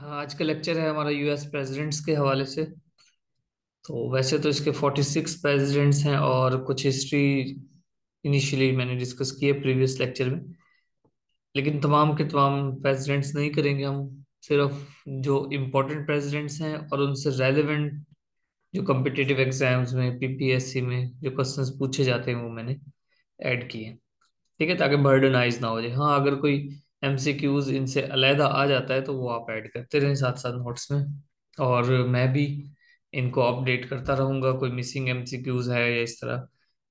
हाँ, आज का लेक्चर है हमारा यूएस प्रेसिडेंट्स के हवाले से। तो वैसे तो इसके 46 प्रेसिडेंट्स हैं और कुछ हिस्ट्री इनिशियली मैंने डिस्कस की है प्रीवियस लेक्चर में। लेकिन तमाम के तमाम प्रेसिडेंट्स नहीं करेंगे हम। सिर्फ जो इम्पोर्टेंट प्रेसिडेंट्स हैं और उनसे रेलेवेंट जो कम्पिटिटिव एग्जाम्स में पीपीएससी में जो क्वेश्चंस पूछे जाते हैं वो मैंने ऐड किए हैं। ठीक है, ताकि बर्डनाइज ना हो जाए। हाँ, अगर कोई एमसीक्यूज इनसे अलहदा आ जाता है तो वो आप ऐड करते रहें साथ साथ नोट्स में। और मैं भी इनको अपडेट करता रहूंगा, कोई मिसिंग एमसीक्यूज है या इस तरह।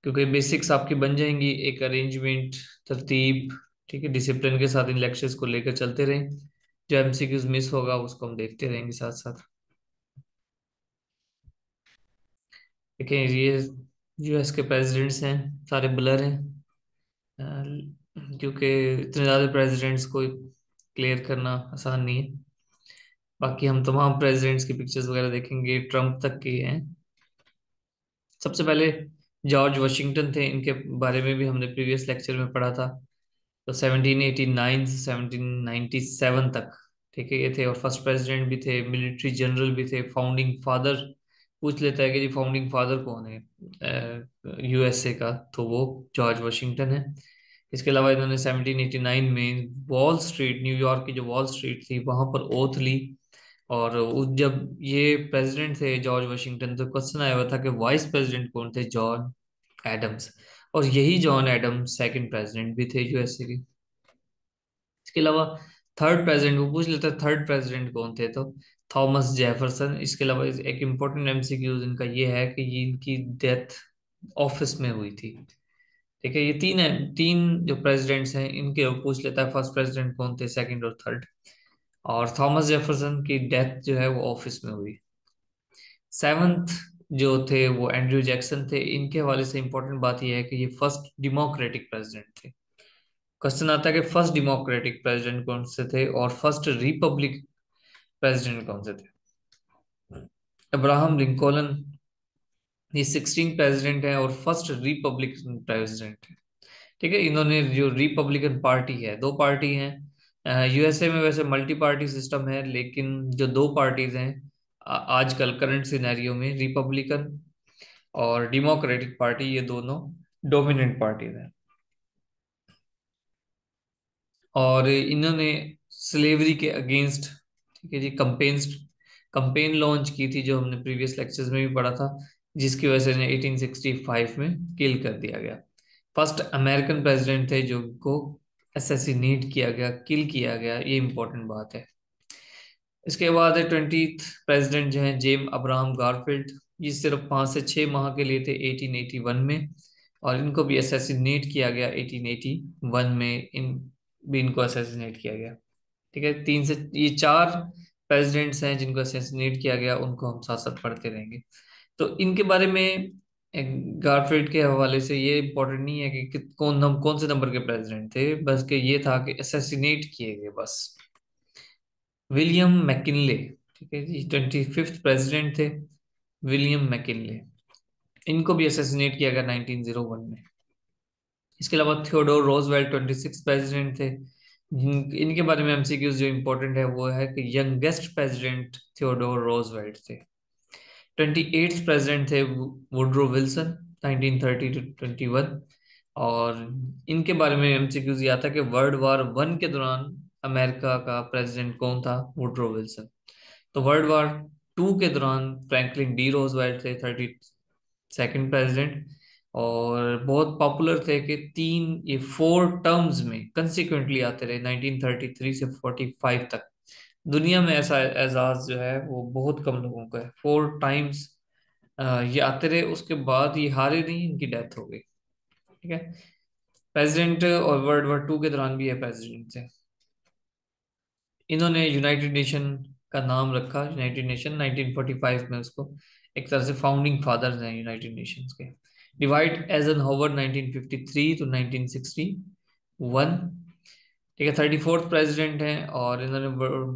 क्योंकि बेसिक्स आपकी बन जाएंगी, एक अरेंजमेंट, तरतीब। ठीक है, डिसिप्लिन के साथ इन लेक्चर्स को लेकर चलते रहें। जो एमसीक्यूज मिस होगा उसको हम देखते रहेंगे साथ साथ। देखिए, ये यूएस के प्रेसिडेंट्स हैं, सारे ब्लर हैं। अ, क्योंकि इतने ज़्यादा प्रेसिडेंट्स को क्लियर करना आसान नहीं है। बाकी हम तमाम प्रेसिडेंट्स की पिक्चर्स वगैरह देखेंगे, ट्रम्प तक के हैं। सबसे पहले जॉर्ज वाशिंगटन थे, इनके बारे में भी हमने प्रीवियस लेक्चर में पढ़ा था। तो 1789 से 1797 तक, ठीक है, ये थे। और फर्स्ट प्रेसिडेंट भी थे, मिलिट्री जनरल भी थे, फाउंडिंग फादर। पूछ लेता है कि जी फाउंडिंग फादर कौन है यूएसए का, तो वो जॉर्ज वाशिंगटन है। इसके अलावा इन्होंने 1789 में वॉल स्ट्रीट, न्यूयॉर्क की जो वॉल स्ट्रीट थी वहां पर ओथ ली। और जब ये प्रेसिडेंट थे जॉर्ज वाशिंगटन, तो क्वेश्चन आया हुआ था कि वाइस प्रेसिडेंट कौन थे, जॉन एडम्स। और यही जॉन एडम्स सेकंड प्रेसिडेंट भी थे यूएसए के। इसके अलावा थर्ड प्रेसिडेंट वो पूछ लेता है, थर्ड प्रेसिडेंट कौन थे, तो थॉमस जेफरसन। इसके अलावा एक इम्पोर्टेंट एमसीक्यूज इनका ये है कि ये इनकी डेथ ऑफिस में हुई थी। ठीक है, ये तीन है, तीन जो प्रेसिडेंट्स हैं इनके वो पूछ लेता है फर्स्ट प्रेसिडेंट कौन थे, सेकंड और थर्ड। और थॉमस जेफरसन की डेथ जो है वो ऑफिस में हुई। सेवंथ जो थे वो एंड्रयू जैक्सन थे। इनके हवाले से इंपॉर्टेंट बात यह है कि ये फर्स्ट डेमोक्रेटिक प्रेसिडेंट थे। क्वेश्चन आता है कि फर्स्ट डेमोक्रेटिक प्रेसिडेंट कौन से थे और फर्स्ट रिपब्लिक प्रेसिडेंट कौन से थे। अब्राहम लिंकॉलन, ये 16 प्रेसिडेंट है और फर्स्ट रिपब्लिकन प्रेसिडेंट है। ठीक है, इन्होंने जो रिपब्लिकन पार्टी है, दो पार्टी हैं यूएसए में। वैसे मल्टी पार्टी सिस्टम है, लेकिन जो दो पार्टीज हैं आजकल करंट सिनेरियो में, रिपब्लिकन और डेमोक्रेटिक पार्टी, ये दोनों डोमिनेंट पार्टीज हैं। और इन्होंने स्लेवरी के अगेंस्ट, ठीक है जी, कंपेन लॉन्च की थी, जो हमने प्रीवियस लेक्चर्स में भी पढ़ा था, जिसकी वजह से इन्हें 1865 में किल कर दिया गया। फर्स्ट अमेरिकन प्रेसिडेंट थे जो को असैसिनेट किया गया, किल किया गया, ये इंपॉर्टेंट बात है। इसके बाद 20th प्रेसिडेंट जो है जेम अब्राहम गारफील्ड। ये सिर्फ 5 से 6 माह के लिए थे 1881 में। और इनको भी असैसिनेट किया गया 1881 में। भी इनको असैसिनेट किया गया। ठीक है, तीन से ये चार प्रेसिडेंट्स हैं जिनको असैसिनेट किया गया, उनको हम साथ साथ पढ़ते रहेंगे। तो इनके बारे में गारफील्ड के हवाले से ये इम्पोर्टेंट नहीं है कि कौन हम कौन से नंबर के प्रेसिडेंट थे, बस कि ये था कि असैसिनेट किए गए बस। विलियम मैकिनले, ठीक है जी, 25th प्रेसिडेंट थे विलियम मैकिनले। इनको भी असैसिनेट किया गया 1901 में। इसके अलावा थियोडोर रोजवेल्ट 26 प्रेसिडेंट थे। इनके बारे में एमसीक्यूज जो इम्पोर्टेंट है वो है कि यंगेस्ट प्रेसिडेंट थियोडोर रोजवेल्ट थे। 28th प्रेसिडेंट थे वुडरो विल्सन, 1930 to 21। और इनके बारे में एमसीक्यूज ये आता है कि वर्ल्ड वॉर 1 के दौरान अमेरिका का प्रेसिडेंट कौन था, वुडरो विल्सन। तो वर्ल्ड वॉर 2 के दौरान फ्रैंकलिन डी रोजवेल्ट थे, 32nd प्रेसिडेंट। और बहुत पॉपुलर थे कि तीन ये 4 टर्म्स में कंसिक्वेंटली आते रहे 1933 से 45 तक। दुनिया में ऐसा एजाज जो है वो बहुत कम लोगों का है, 4 टाइम्स ये आते रहे। उसके बाद ये हारे नहीं, इनकी डेथ हो गई। ठीक है, प्रेसिडेंट और वर्ल्ड वॉर 2 के दौरान भी ये प्रेसिडेंट थे। इन्होंने यूनाइटेड नेशन का नाम रखा, यूनाइटेड नेशन 1945 में उसको, एक तरह से फाउंडिंग फादर्स हैं यूनाइटेड नेशंस के। Dwight Eisenhower 1953 to 1961। ठीक है, 34th प्रेसिडेंट हैं और इन्होंने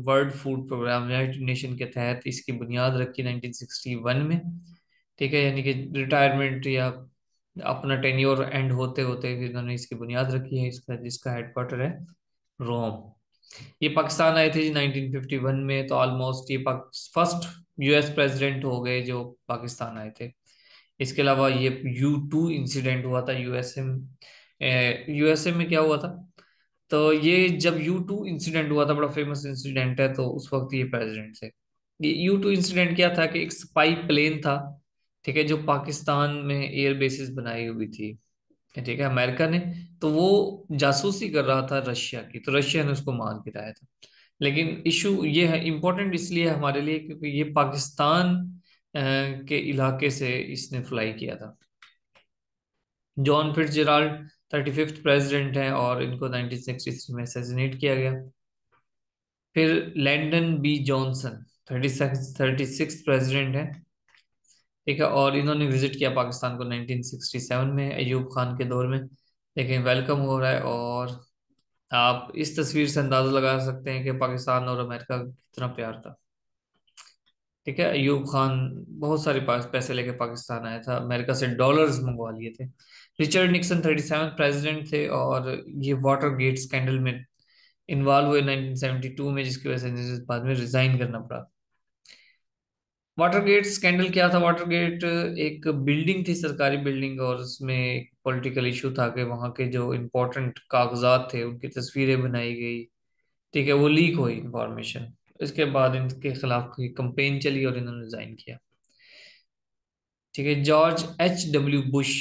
world food programme united nation के तहत इसकी बुनियाद रखी 1961 में। ठीक है, यानी कि रिटायरमेंट या अपना टेन्योर एंड होते होते इन्होंने इसकी बुनियाद रखी है, इसका जिसका हेडक्वार्टर है रोम। ये पाकिस्तान आए थे जी 1951 में, तो ऑलमोस्ट ये फर्स्ट यूएस प्रेसिडेंट हो गए जो पाकिस्तान आए थे। इसके अलावा ये U2 इंसिडेंट हुआ था यूएसए में। यूएसए में क्या हुआ था, तो ये जब U2 इंसिडेंट हुआ था, बड़ा फेमस इंसिडेंट है, तो उस वक्त ये प्रेसिडेंट थे। ये U2 इंसिडेंट क्या था कि एक स्पाई प्लेन था, ठीक है, जो पाकिस्तान में एयर बेसिस बनाई हुई थी, ठीक है, अमेरिका ने। तो वो जासूसी कर रहा था रशिया की, तो रशिया ने उसको मार गिराया था। लेकिन इशू ये है, इम्पोर्टेंट इसलिए है हमारे लिए क्योंकि ये पाकिस्तान के इलाके से इसने फ्लाई किया था। जॉन फिट्जजेराल्ड 35th प्रेसिडेंट हैं और इनको 1963 में असैसिनेट किया गया। फिर लैंडन बी जॉनसन 36 प्रेसिडेंट हैं, ठीक है, और इन्होंने विजिट किया पाकिस्तान को 1967 में अयूब खान के दौर में। लेकिन वेलकम हो रहा है, और आप इस तस्वीर से अंदाजा लगा सकते हैं कि पाकिस्तान और अमेरिका का कितना प्यार था। ठीक है, अयूब खान बहुत सारे पैसे लेके पाकिस्तान आया था, अमेरिका से डॉलर्स मंगवा लिए थे। रिचर्ड निक्सन 37 प्रेसिडेंट थे, और ये वाटर गेट स्कैंडल में इन्वॉल्व हुए 1972 में, जिसकी वजह से इन्हें बाद में रिजाइन करना पड़ा। वाटरगेट स्कैंडल क्या था? वाटरगेट एक बिल्डिंग थी, सरकारी बिल्डिंग, और उसमें पॉलिटिकल इशू था कि वहाँ के जो इम्पोर्टेंट कागजात थे उनकी तस्वीरें बनाई गई, ठीक है, वो लीक हुई इंफॉर्मेशन। इसके बाद इनके खिलाफ कोई कंपेन चली और इन्होंने रिजाइन किया। ठीक है, जॉर्ज H. W. बुश,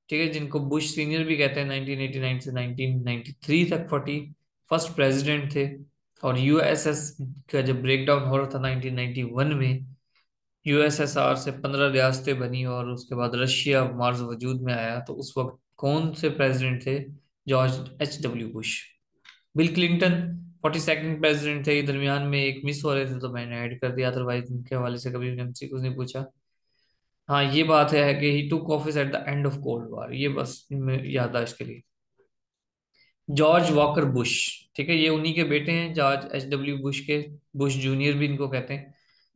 ठीक है, जिनको बुश सीनियर भी कहते हैं, 1989 से 1993 तक 41st प्रेसिडेंट थे। और यूएसएस का जब ब्रेकडाउन हो रहा था 1991 में, यूएसएसआर से 15 रियासतें बनी और उसके बाद रशिया मार्स वजूद में आया, तो उस वक्त कौन से प्रेसिडेंट थे? George H. W. Bush. Bill Clinton 42nd president थे। ये दरमियान में एक मिस हो रहे थे तो मैंने ऐड कर दिया, अदरवाइज इनके हवाले से कभी एमसी कुछ नहीं पूछा। हाँ, ये बात है कि he took office at the end of cold war, ये बस याददाश्त के लिए। जॉर्ज वॉकर बुश, ठीक है, ये उन्हीं के बेटे हैं, जॉर्ज H. W. बुश के। बुश जूनियर भी इनको कहते हैं,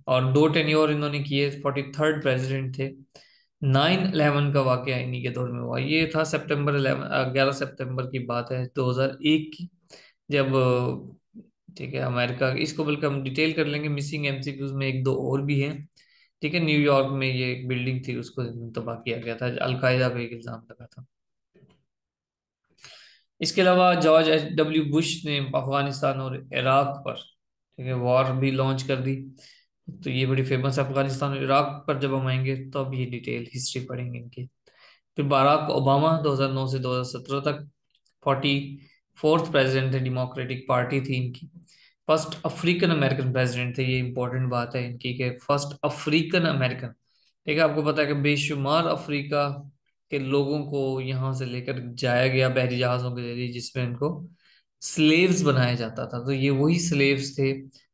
और 2 टेन्योर इन्होंने किए, 43rd प्रेसिडेंट थे। 9/11 का वाकया इन्हीं के दौर में हुआ, ये था सितंबर 11 सितंबर की बात है 2001 की, जब ठीक है, अमेरिका, इसको बल्कि हम डिटेल कर लेंगे, मिसिंग एमसीक्यूज में एक दो और भी हैं। ठीक है, न्यूयॉर्क में ये एक बिल्डिंग थी, उसको तबाह किया गया था, अलकायदा पे एक इल्जाम लगा था। इसके अलावा जॉर्ज H. W. बुश ने अफगानिस्तान और इराक पर, ठीक है, वॉर भी लॉन्च कर दी। तो ये बड़ी फेमस है, अफगानिस्तान और इराक पर जब हम आएंगे तो अब ये डिटेल हिस्ट्री पढ़ेंगे इनकी। फिर बाराक ओबामा 2009 से 2017 तक 44th प्रेसिडेंट थे, डेमोक्रेटिक पार्टी थी इनकी। फर्स्ट अफ्रीकन अमेरिकन प्रेसिडेंट थे, ये इंपॉर्टेंट बात है इनकी कि फर्स्ट अफ्रीकन अमेरिकन। ठीक है, आपको पता है कि बेशुमार अफ्रीका के लोगों को यहाँ से लेकर जाया गया बहरी जहाजों के जरिए, जिसमें इनको स्लेव्स बनाया जाता था, तो ये वही स्लेव्स थे।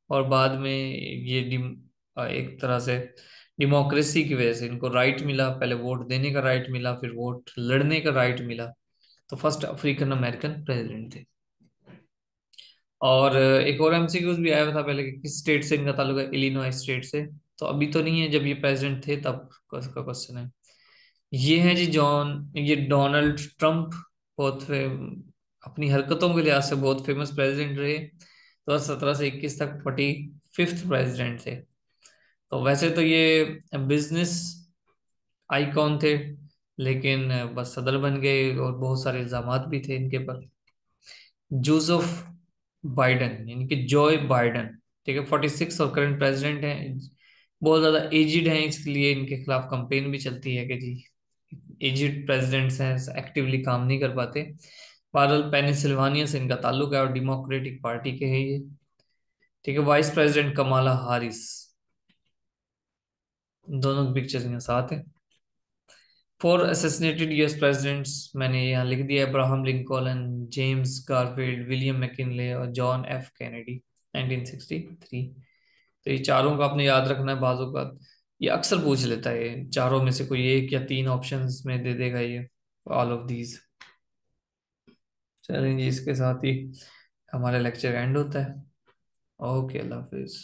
और बाद में ये एक तरह से डेमोक्रेसी की वजह से इनको राइट मिला, पहले वोट देने का राइट मिला, फिर वोट लड़ने का राइट मिला। तो फर्स्ट अफ्रीकन अमेरिकन प्रेसिडेंट थे। और एक और एमसीक्यूज भी आया था पहले कि किस स्टेट से इनका ताल्लुक है, इलिनॉय स्टेट से। तो अभी तो नहीं है, जब ये प्रेसिडेंट थे तब का क्वेश्चन है। ये है जी ये डोनाल्ड ट्रंप, अपनी हरकतों के लिहाज से बहुत फेमस प्रेसिडेंट रहे। 2017 से 21 तक 45th प्रेसिडेंट थे। तो वैसे तो ये बिजनेस आइकॉन थे, लेकिन बस सदर बन गए, और बहुत सारे इल्जामात भी थे इनके पर। जोसेफ बाइडन, यानी कि जॉय बाइडन, ठीक है, 46 और करंट प्रेसिडेंट हैं। बहुत ज्यादा एजिड हैं, इसलिए इनके खिलाफ कंपेन भी चलती है कि जी एजिड प्रेसिडेंट्स हैं, एक्टिवली काम नहीं कर पाते। बहरहाल पेनिसिल्वानिया से इनका ताल्लुक है और डेमोक्रेटिक पार्टी के हैं ये। ठीक है, वाइस प्रेसिडेंट कमाला हारिस, दोनों पिक्चर्स यहाँ साथ हैं। 4 assassinated यूएस प्रेसिडेंट्स मैंने यहाँ लिख दिया, Abraham Lincoln, James Garfield, William McKinley और जॉन F. कैनेडी, 1963। तो ये चारों का आपने याद रखना है, बाजू का ये अक्सर पूछ लेता है, ये चारों में से कोई एक या तीन ऑप्शंस में दे देगा ये, ऑल ऑफ दीज। चलें जी, इसके साथ ही हमारा लेक्चर एंड होता है। ओके, अल्लाह हाफिज।